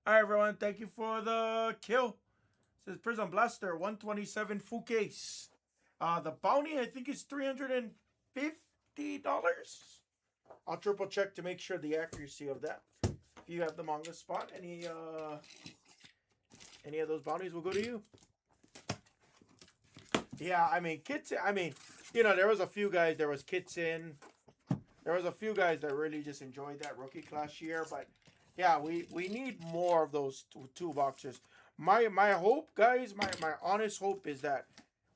All right, everyone. Thank you for the kill. This is Prizm Blaster 127 full case. The bounty I think is $350. I'll triple check to make sure the accuracy of that. If you have the manga spot, any of those bounties will go to you. Yeah, I mean kits. I mean, there was a few guys. There was kits in. There was a few guys that really just enjoyed that rookie class year, but yeah, we need more of those two boxers. My hope, guys, my honest hope is that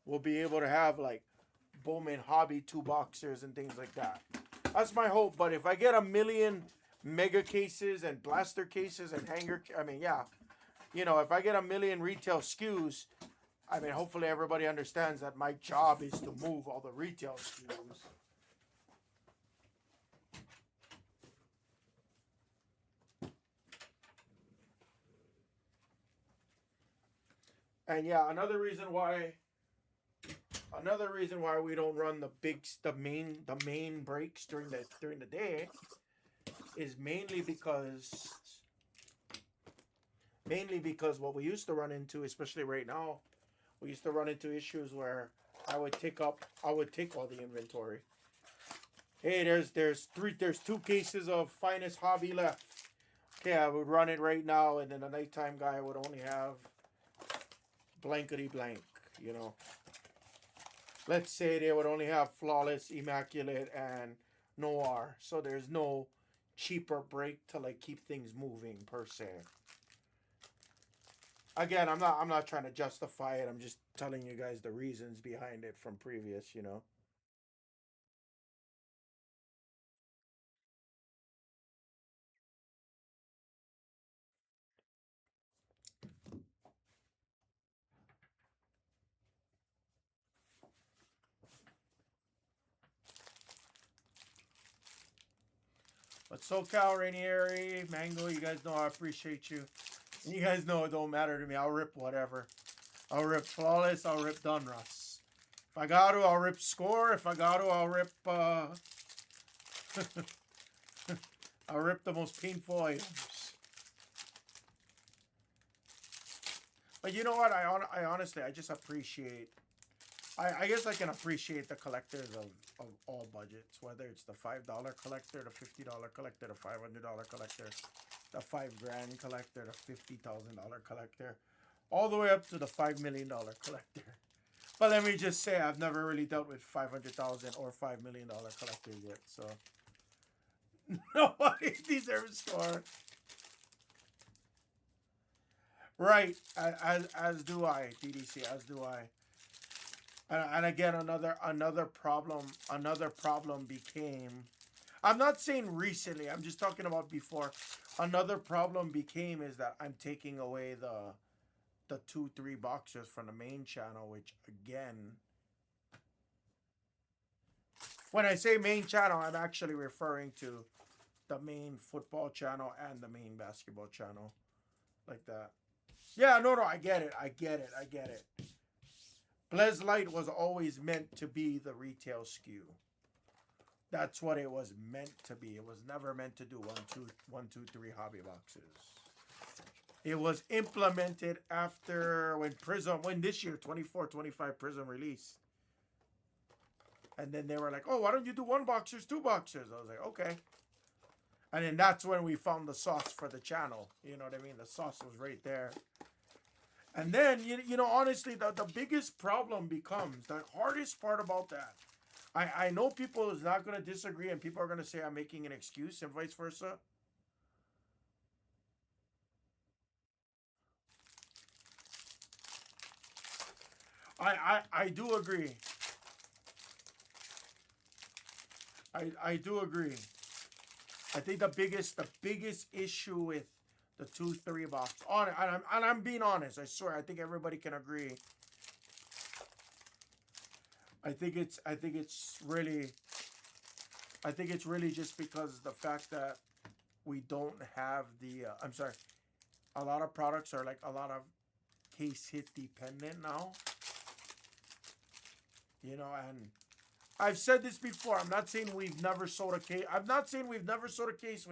we'll be able to have like Bowman Hobby two boxers and things like that. That's my hope. But if I get a million mega cases and blaster cases and hanger, I mean, yeah, if I get a million retail SKUs, I mean, hopefully everybody understands that my job is to move all the retail SKUs. And yeah, another reason why we don't run the main breaks during the day is mainly because what we used to run into, especially right now, we used to run into issues where I would take all the inventory. Hey, there's two cases of finest hobby left. Okay, I would run it right now, and then the nighttime guy would only have blankety blank, you know. Let's say they would only have flawless, immaculate, and noir. So there's no cheaper break to like keep things moving per se. Again, I'm not trying to justify it. I'm just telling you guys the reasons behind it from previous. But SoCal, Rainieri, Mango, you guys know I appreciate you. And you guys know it don't matter to me. I'll rip whatever. I'll rip Flawless. I'll rip Dunruss. If I got to, I'll rip Score. If I got to, I'll rip. I'll rip the most painful items. But you know what? I honestly, I just appreciate. I guess I can appreciate the collectors of all budgets, whether it's the $5 collector, the $50 collector, the $500 collector, the $5,000 collector, the $50,000 collector, all the way up to the $5 million collector. But let me just say, I've never really dealt with 500,000 or $5 million collectors yet, so nobody deserves score. Right, as do I, DDC, as do I. And again, another problem became. I'm not saying recently. I'm just talking about before. Another problem became is that I'm taking away the 2-3 boxers from the main channel, which again, when I say main channel, I'm actually referring to the main football channel and the main basketball channel, like that. Yeah, no, I get it. Blez Light was always meant to be the retail SKU. That's what it was meant to be. It was never meant to do one, two, three hobby boxes. It was implemented after when this year 24-25 Prizm released. And then they were like, oh, why don't you do one boxers, two boxers? I was like, okay. And then that's when we found the sauce for the channel. You know what I mean? The sauce was right there. And then, honestly, the biggest problem becomes the hardest part about that. I know people is not going to disagree and people are going to say I'm making an excuse and vice versa. I do agree. I do agree. I think the biggest issue with the 2-3 box and I'm being honest. I swear. I think everybody can agree. I think it's really just because the fact that we don't have the. I'm sorry. A lot of products are like a lot of case hit dependent now. And I've said this before. I'm not saying we've never sold a case. I'm not saying we've never sold a case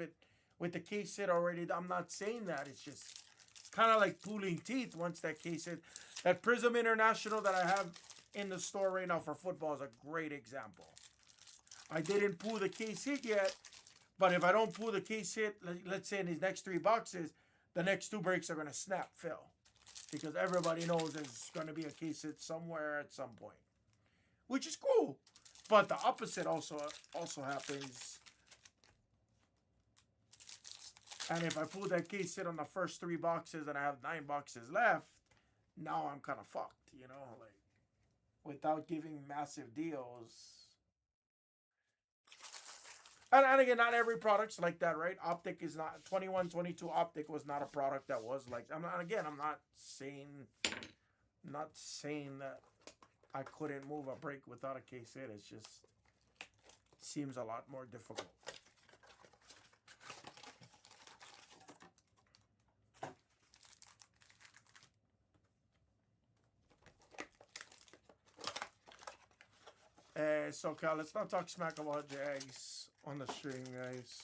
with the case hit already. I'm not saying that. It's just kind of like pulling teeth once that case hit. That Prizm International that I have in the store right now for football is a great example. I didn't pull the case hit yet, but if I don't pull the case hit, let's say in these next 3 boxes, the next 2 breaks are going to snap fill. Because everybody knows there's going to be a case hit somewhere at some point. Which is cool. But the opposite also happens. And if I pull that case hit on the first 3 boxes and I have 9 boxes left, now I'm kind of fucked, you know, like without giving massive deals. And again, not every product's like that, right? Optic is not 21, 22 Optic was not a product that was like. I'm not saying that I couldn't move a break without a case hit. It's just seems a lot more difficult. So Cal, let's not talk smack about Jags on the stream, guys.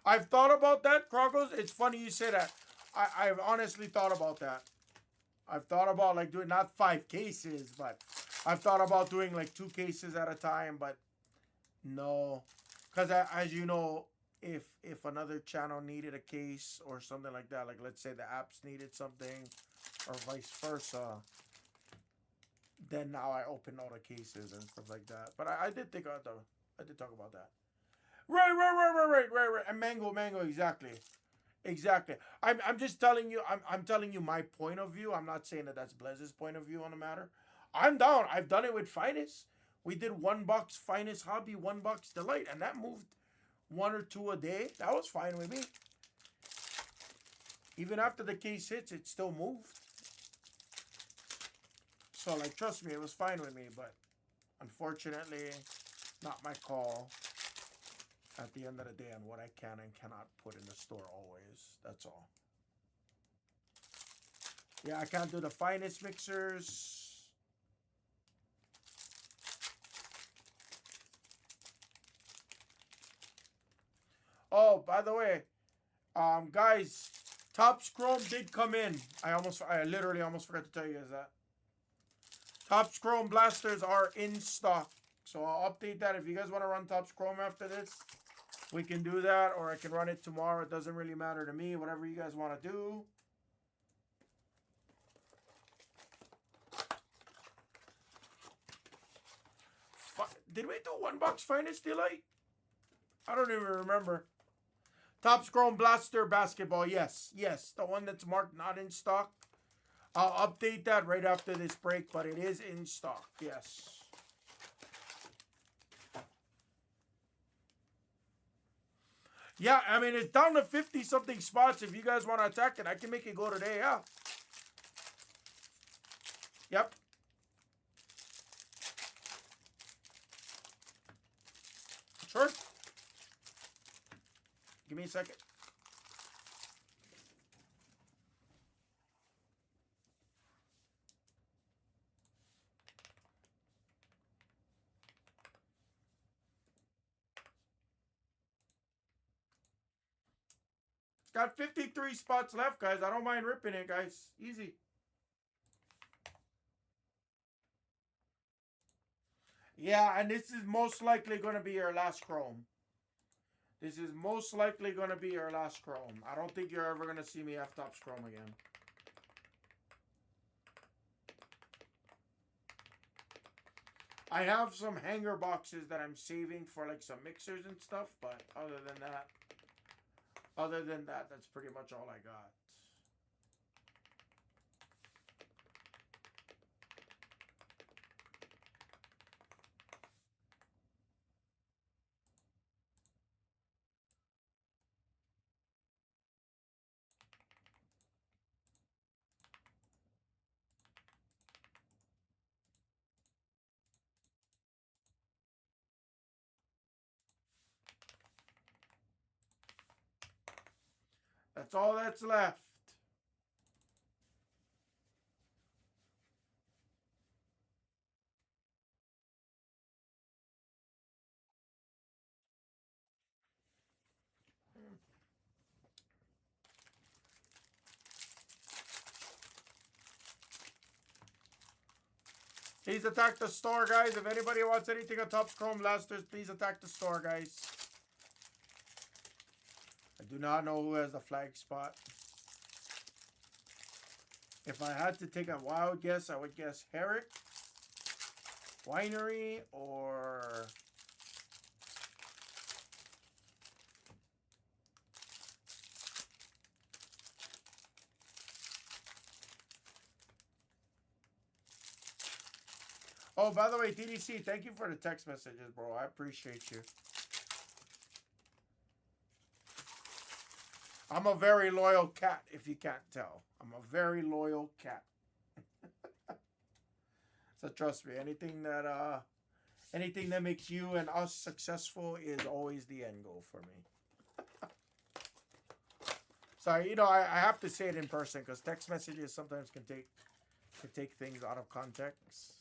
I've thought about that, Krogos. It's funny you say that. I've honestly thought about that. I've thought about like doing not 5 cases, but I've thought about doing like 2 cases at a time, but no. Because as you know, if another channel needed a case or something like that, like let's say the apps needed something or vice versa, then now I open all the cases and stuff like that. But I did think about I did talk about that. Right. And mango, exactly. I'm just telling you. I'm telling you my point of view. I'm not saying that that's Blez's point of view on the matter. I'm down. I've done it with Finest. We did $1 Finest Hobby, $1 Delight, and that moved 1 or 2 a day. That was fine with me. Even after the case hits, it still moved. So like, trust me, it was fine with me. But unfortunately, not my call. At the end of the day, on what I can and cannot put in the store always. That's all. Yeah, I can't do the Finest mixers. Oh, by the way, guys, Topps Chrome did come in. I literally almost forgot to tell you guys that. Topps Chrome blasters are in stock. So I'll update that. If you guys want to run Topps Chrome after this, we can do that, or I can run it tomorrow. It doesn't really matter to me. Whatever you guys want to do. Did we do $1 Finest Delight? I don't even remember. Topps Chrome Blaster Basketball. Yes. The one that's marked not in stock. I'll update that right after this break, but it is in stock. Yes. Yeah, I mean, it's down to 50-something spots. If you guys want to attack it, I can make it go today, yeah. Yep. Sure. Give me a second. Got 53 spots left, guys. I don't mind ripping it, guys. Easy. Yeah, and this is most likely going to be your last Chrome. This is most likely going to be your last Chrome. I don't think you're ever going to see me have Topps Chrome again. I have some hanger boxes that I'm saving for like some mixers and stuff, but other than that, that's pretty much all I got. That's all that's left. Please attack the store, guys. If anybody wants anything on Topps Chrome Blasters, please attack the store, guys. I do not know who has the flag spot. If I had to take a wild guess, I would guess Herrick, Winery, or... Oh, by the way, DDC, thank you for the text messages, bro. I appreciate you. I'm a very loyal cat, if you can't tell. I'm a very loyal cat. So trust me, anything that makes you and us successful is always the end goal for me. So, you know, I have to say it in person because text messages sometimes can take things out of context.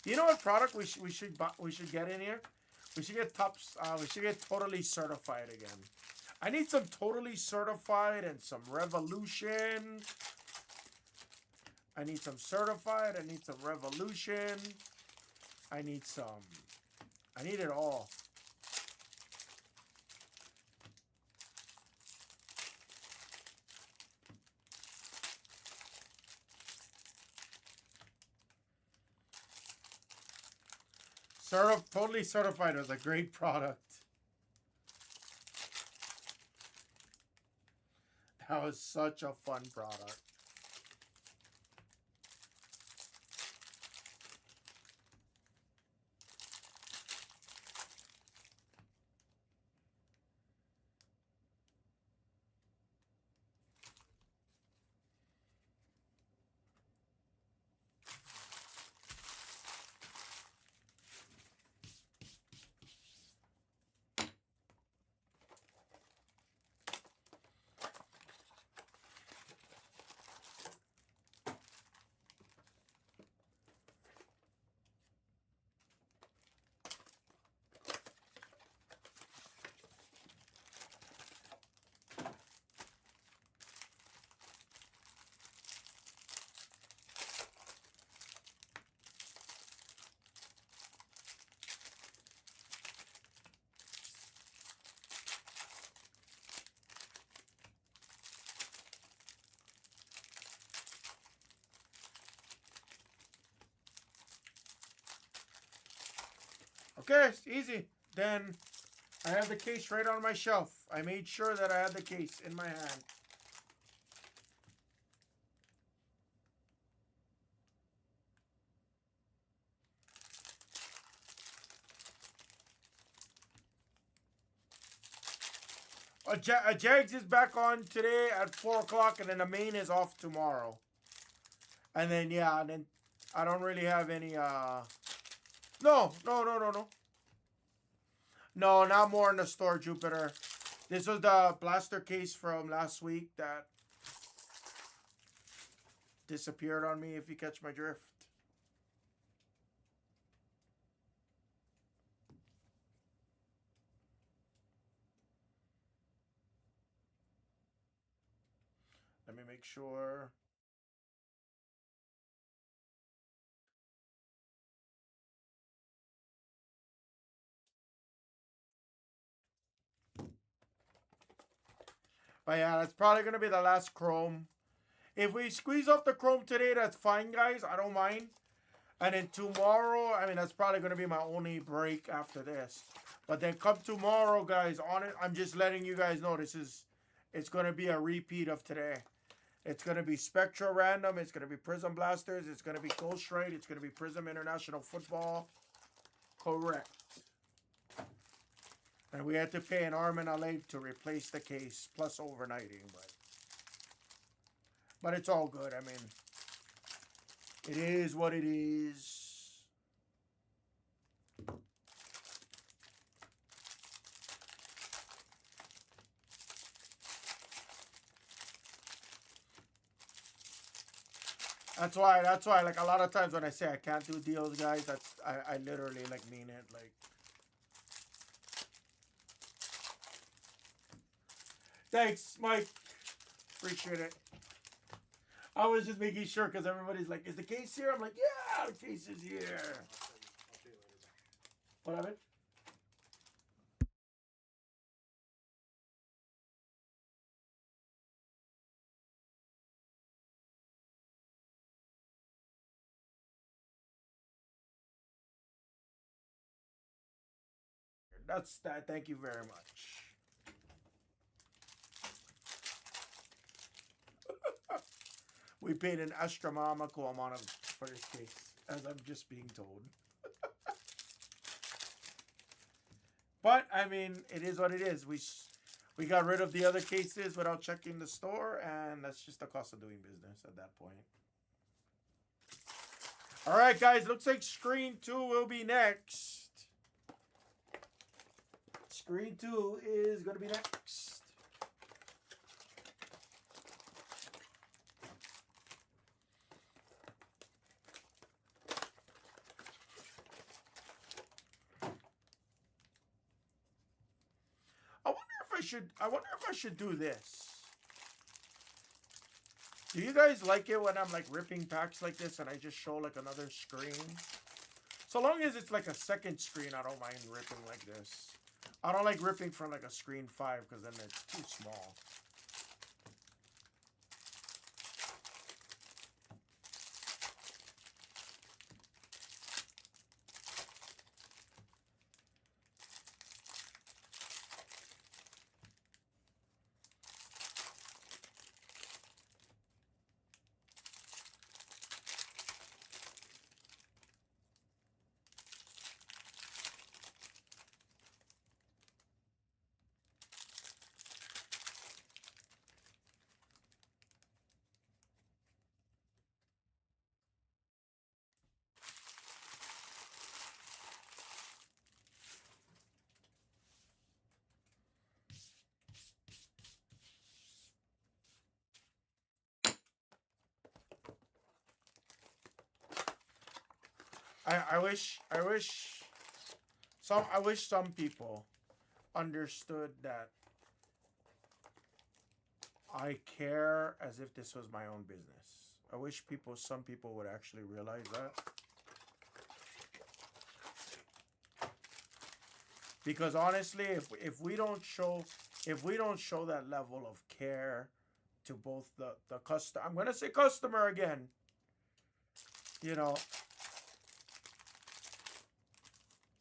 You know what product we should get in here? We should get Topps. We should get Totally Certified again. I need some Totally Certified and some Revolution. I need some Certified. I need some Revolution. I need it all. Totally Certified was a great product. That was such a fun product. Okay, it's easy. Then I have the case right on my shelf. I made sure that I had the case in my hand. Jags is back on today at 4 o'clock, and then the main is off tomorrow. And then, yeah, and then I don't really have any, No, not more in the store, Jupiter. This was the blaster case from last week that disappeared on me, if you catch my drift. Let me make sure. But yeah, that's probably going to be the last Chrome. If we squeeze off the Chrome today, that's fine, guys. I don't mind. And then tomorrow, I mean, that's probably going to be my only break after this. But then come tomorrow, guys, on it, I'm just letting you guys know it's going to be a repeat of today. It's going to be Spectra Random. It's going to be Prizm Blasters. It's going to be Ghost Raid. It's going to be Prizm International Football. Correct. And we had to pay an arm and a leg to replace the case, plus overnighting. But it's all good. I mean, it is what it is. That's why, like, a lot of times when I say I can't do deals, guys, I literally, like, mean it. Like, thanks, Mike. Appreciate it. I was just making sure because everybody's like, is the case here? I'm like, yeah, the case is here. What happened? That's that. Thank you very much. We paid an astronomical amount for this case, as I'm just being told. But I mean, it is what it is. We got rid of the other cases without checking the store, and that's just the cost of doing business at that point. All right, guys. Looks like screen 2 will be next. Screen 2 is going to be next. I wonder if I should do this. Do you guys like it when I'm like ripping packs like this and I just show like another screen? So long as it's like a second screen, I don't mind ripping like this. I don't like ripping from like a screen 5 because then it's too small. I wish some people understood that I care as if this was my own business. I wish some people would actually realize that. Because honestly, if we don't show that level of care to both the customer, I'm gonna say customer again. You know,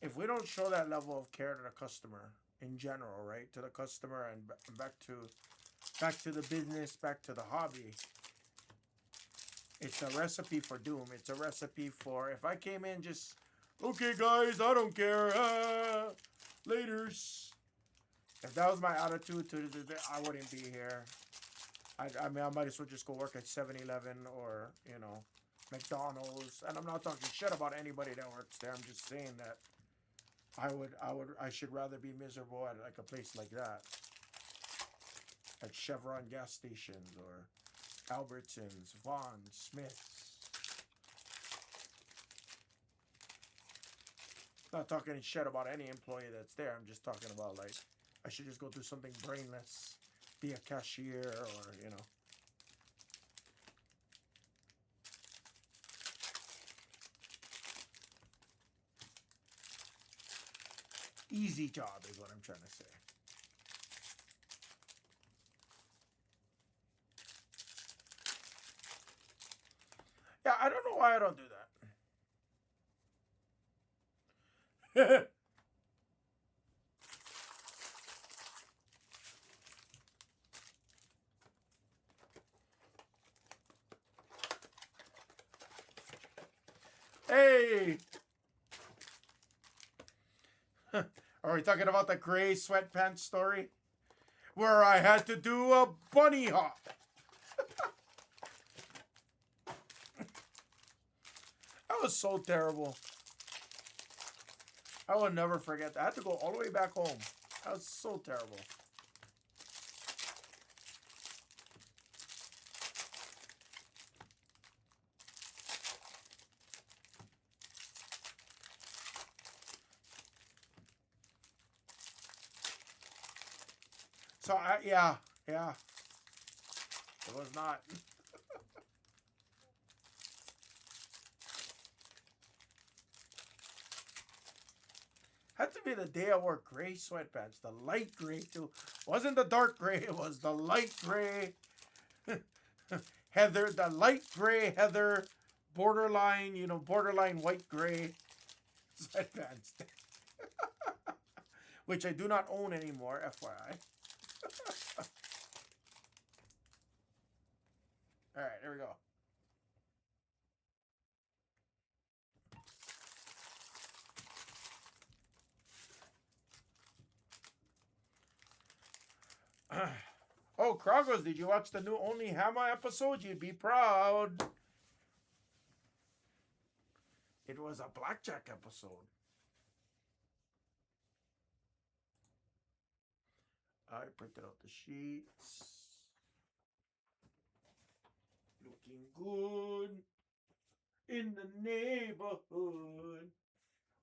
if we don't show that level of care to the customer in general, right? To the customer and back to the business, back to the hobby. It's a recipe for doom. It's a recipe for if I came in just, okay guys, I don't care. Laters. If that was my attitude I wouldn't be here. I mean, I might as well just go work at 7-Eleven or, you know, McDonald's. And I'm not talking shit about anybody that works there. I'm just saying that I should rather be miserable at like a place like that. At Chevron gas stations or Albertsons, Vons, Smith's. Not talking shit about any employee that's there. I'm just talking about like I should just go do something brainless, be a cashier or, you know. Easy job is what I'm trying to say. Yeah, I don't know why I don't do that. Hey! Are we talking about the gray sweatpants story? Where I had to do a bunny hop. That was so terrible. I will never forget that. I had to go all the way back home. That was so terrible. So yeah, yeah, it was not. Had to be the day I wore gray sweatpants, the light gray too. Wasn't the dark gray, it was the light gray. Heather, the light gray heather, borderline, borderline white gray sweatpants, which I do not own anymore, FYI. All right, here we go. Oh, Kragos, did you watch the new Only Hammer episode? You'd be proud. It was a blackjack episode. I printed out the sheets. Looking good in the neighborhood.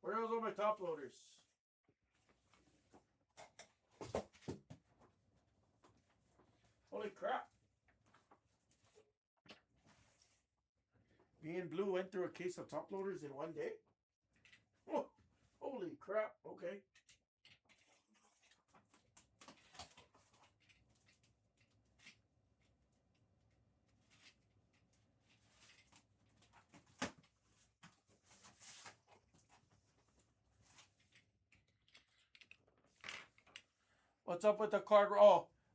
Where are all my top loaders? Holy crap. Me and Blue went through a case of top loaders in one day. Oh, holy crap. Okay. What's up with the card?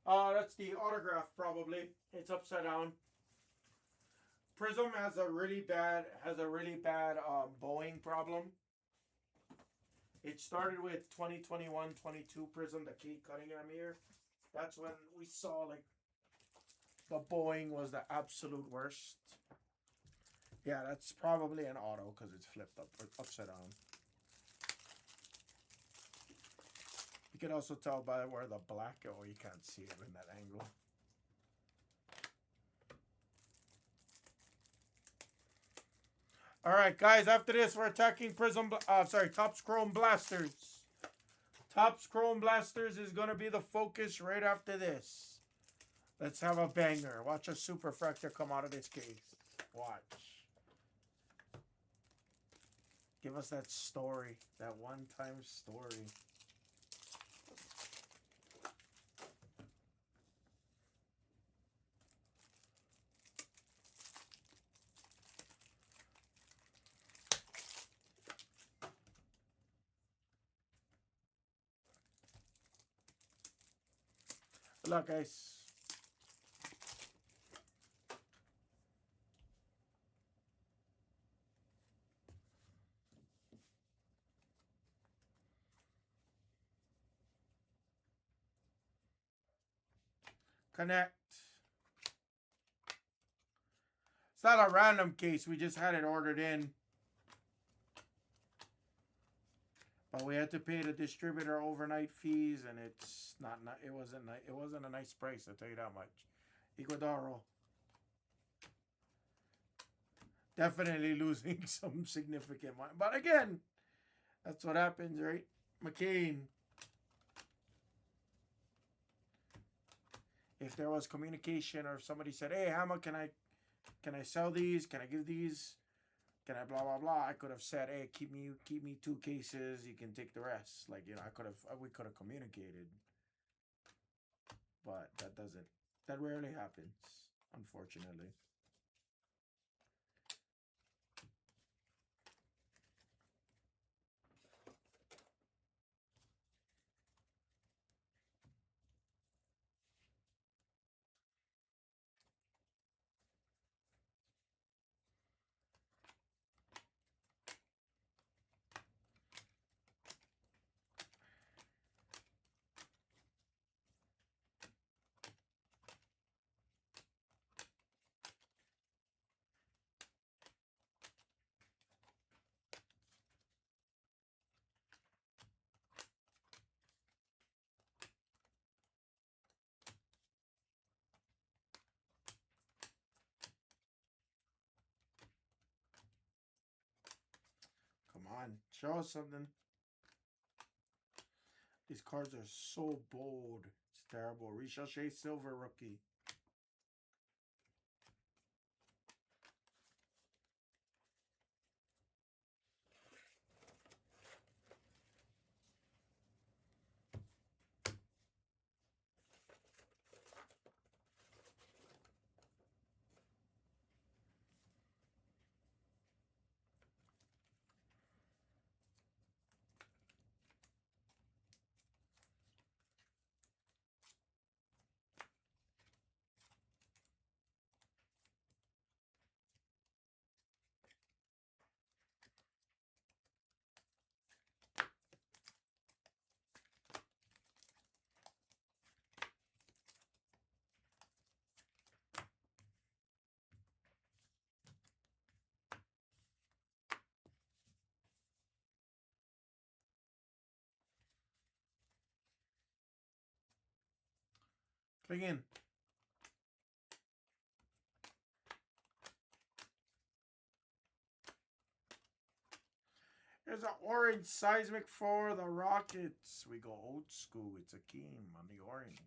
Oh, that's the autograph probably. It's upside down. Prizm has a really bad bowing problem. It started with 2021-22 Prizm, the Kate Cunningham year. That's when we saw like the bowing was the absolute worst. Yeah, that's probably an auto because it's flipped upside down. You can also tell by where the black, oh, you can't see it in that angle. All right, guys, after this, we're attacking Topps Chrome Blasters. Topps Chrome Blasters is going to be the focus right after this. Let's have a banger. Watch a super fractor come out of this case. Watch. Give us that story, that one-time story. Good luck, guys. Connect. It's not a random case. We just had it ordered in. But we had to pay the distributor overnight fees, and it's not. It wasn't a nice price. I'll tell you that much. Ecuador definitely losing some significant money. But again, that's what happens, right? McCain. If there was communication, or if somebody said, "Hey, Hammer, can I sell these? Can I give these? Can I blah blah blah?" I could have said, "Hey, keep me 2 cases. You can take the rest." Like, we could have communicated. But that rarely happens, unfortunately. Come on, show us something. These cards are so bold. It's Terrible. Ricochet Silver rookie. Click in. There's an orange seismic for the Rockets. We go old school. It's a Akeem on the orange.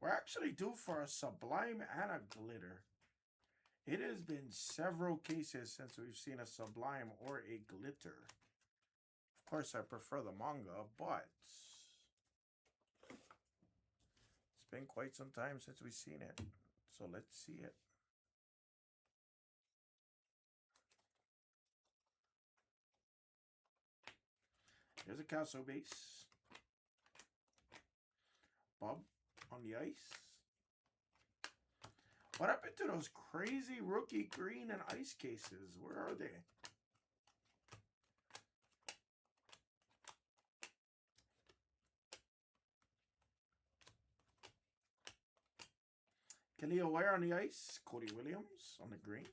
We're actually due for a Sublime and a Glitter. It has been several cases since we've seen a Sublime or a Glitter. Of course, I prefer the manga, but it's been quite some time since we've seen it. So let's see it. Here's a Castle base. Bob on the ice. What happened to those crazy rookie green and ice cases? Where are they? Kelly O'Hare on the ice. Cody Williams on the green.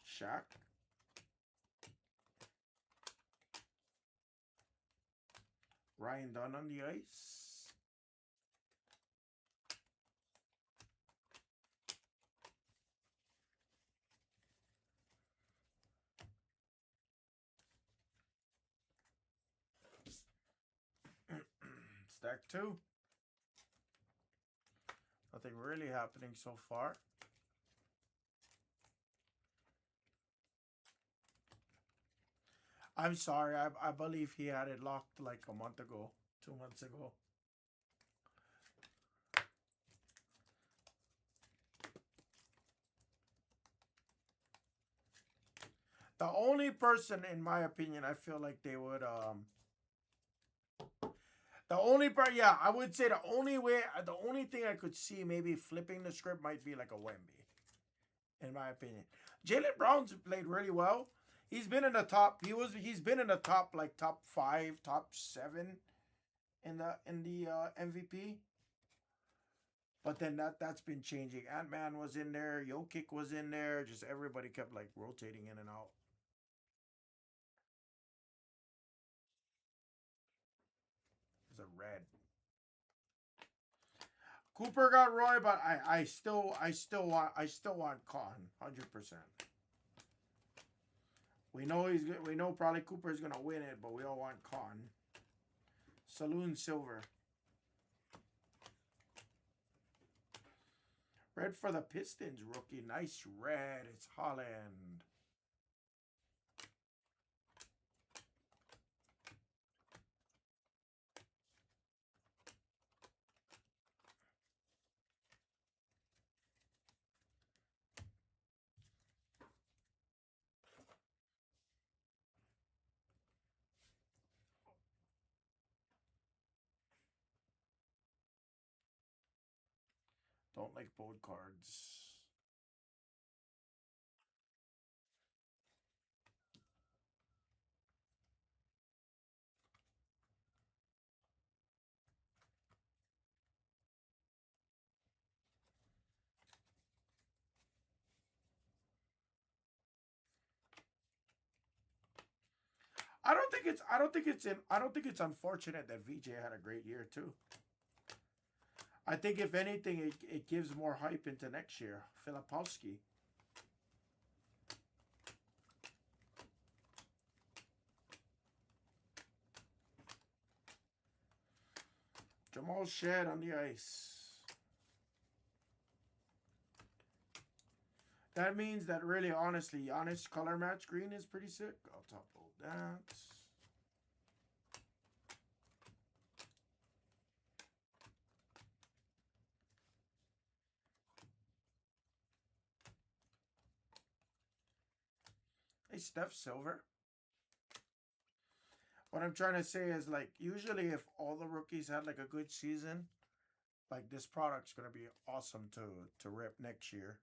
Shaq. Ryan Dunn on the ice. Stack 2. Nothing really happening so far. I'm sorry. I believe he had it locked like a month ago, 2 months ago. The only person, in my opinion, I feel like they would the only part, yeah, I would say the only thing I could see maybe flipping the script might be like a Wemby, in my opinion. Jaylen Brown's played really well. He's been in the top. He's been in the top, like top 5, top 7 in the MVP. But then that's been changing. Ant-Man was in there. Jokic was in there. Just everybody kept like rotating in and out. There's a red. Cooper got Roy, but I still want Con 100%. We know probably Cooper's gonna win it, but we all want Con. Saloon Silver. Red for the Pistons rookie. Nice red. It's Holland. Don't like bold cards. I don't think it's unfortunate that VJ had a great year too. I think if anything, it gives more hype into next year. Filipowski. Jamal Shed on the ice. That means that really, honestly, Giannis color match green is pretty sick. I'll top load that. Hey, Steph Silver. What I'm trying to say is, like, usually if all the rookies had like a good season, like this product's gonna be awesome to rip next year.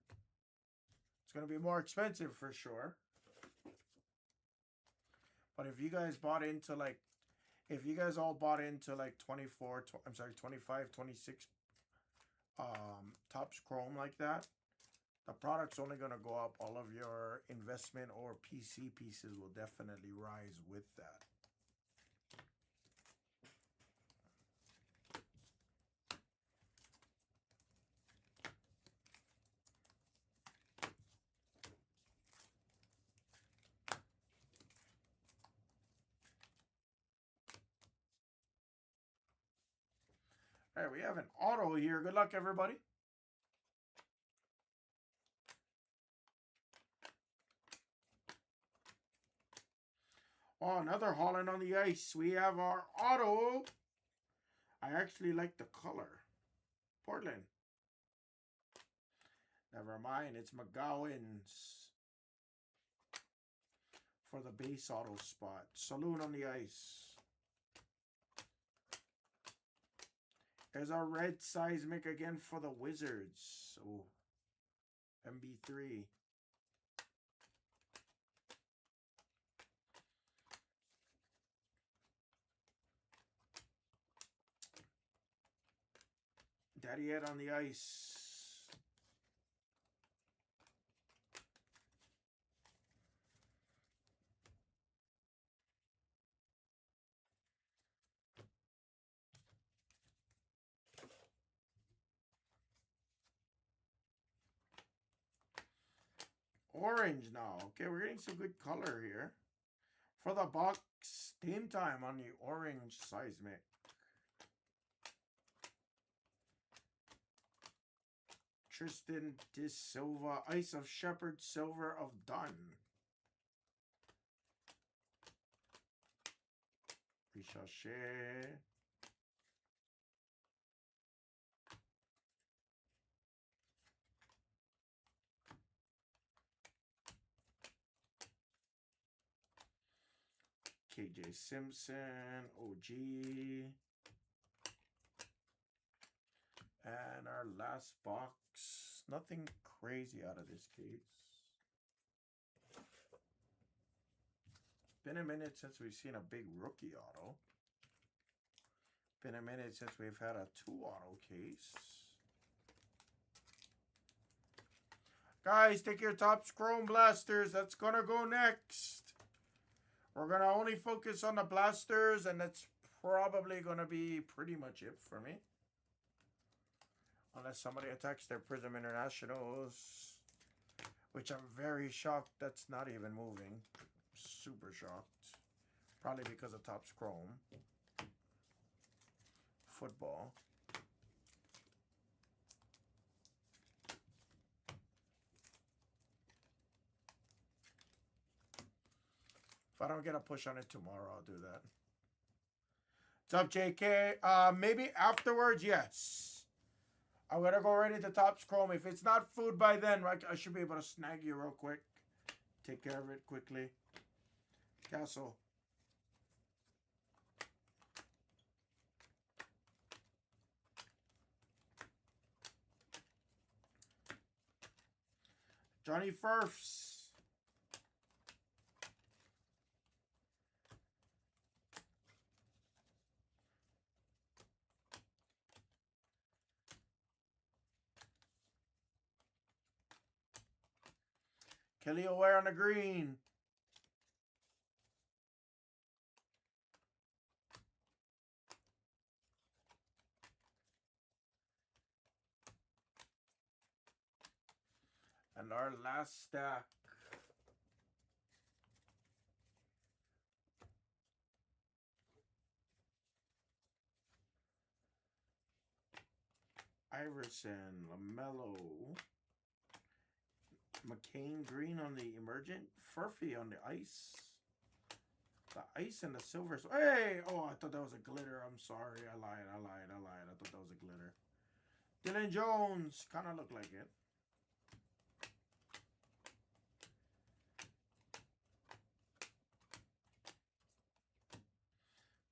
It's gonna be more expensive for sure. But if you guys bought into like, if you guys all bought into like 24, I'm sorry, 25, 26 Topps Chrome like that, the product's only gonna go up. All of your investment or PC pieces will definitely rise with that. All right, we have an auto here. Good luck, everybody. Oh, another Holland on the ice. We have our auto. I actually like the color. Portland. Never mind. It's McGowan's for the base auto spot. Saloon on the ice. There's our red seismic again for the Wizards. Oh, MB3. Daddy Ed on the ice. Orange now. Okay, we're getting some good color here. For the Bucks, team time on the orange seismic. Tristan De Silva, Ice of Shepherd, Silver of Dunn. Richachet. KJ Simpson, OG. And our last box. Nothing crazy out of this case. Been a minute since we've seen a big rookie auto. Been a minute since we've had a 2 auto case. Guys, take your Topps Chrome Blasters. That's going to go next. We're going to only focus on the Blasters, and that's probably going to be pretty much it for me. Unless somebody attacks their Prizm Internationals, which I'm very shocked that's not even moving. Super shocked. Probably because of Topps Chrome. Football. If I don't get a push on it tomorrow, I'll do that. What's up, JK? Maybe afterwards, yes. I'm going to go right into Topps Chrome. If it's not food by then, right, I should be able to snag you real quick. Take care of it quickly. Castle. Johnny Furfs. Kelly O'Ware on the green. And our last stack. Iverson, LaMelo, McCain green on the emergent, Furphy on the ice. The ice and the silver. Hey! Oh, I thought that was a glitter. I'm sorry. I lied. I thought that was a glitter. Dylan Jones. Kind of looked like it.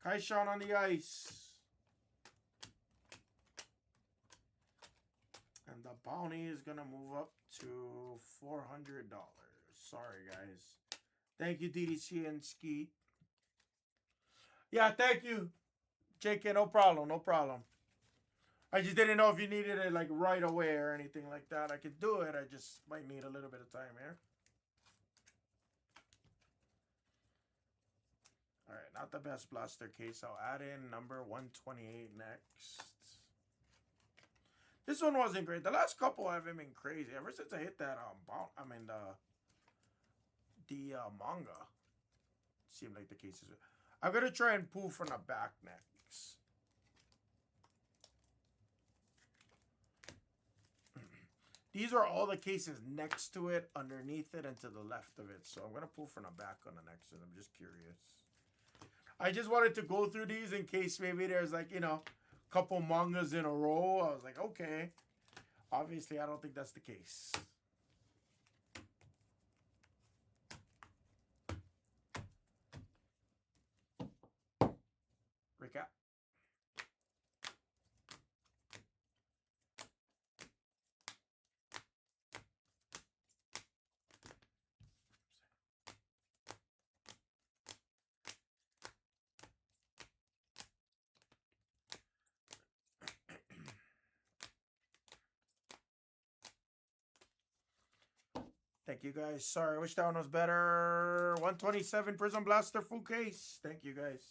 Kaishan on the ice. And the bounty is going to move up to $400. Sorry, guys. Thank you, DDC and Skeet. Yeah, thank you, JK. No problem. No problem. I just didn't know if you needed it like right away or anything like that. I could do it. I just might need a little bit of time here. All right, not the best blaster case. I'll add in number 128 next. This one wasn't great. The last couple haven't been crazy. Ever since I hit that the manga. Seemed like the cases. I'm gonna try and pull from the back next. These are all the cases next to it, underneath it, and to the left of it. So I'm gonna pull from the back on the next one. I'm just curious. I just wanted to go through these in case maybe there's like, you know, a couple mangas in a row. I was like, okay. Obviously, I don't think that's the case. Recap. Thank you, guys. Sorry, I wish that one was better. 127 Prizm Blaster full case. Thank you, guys.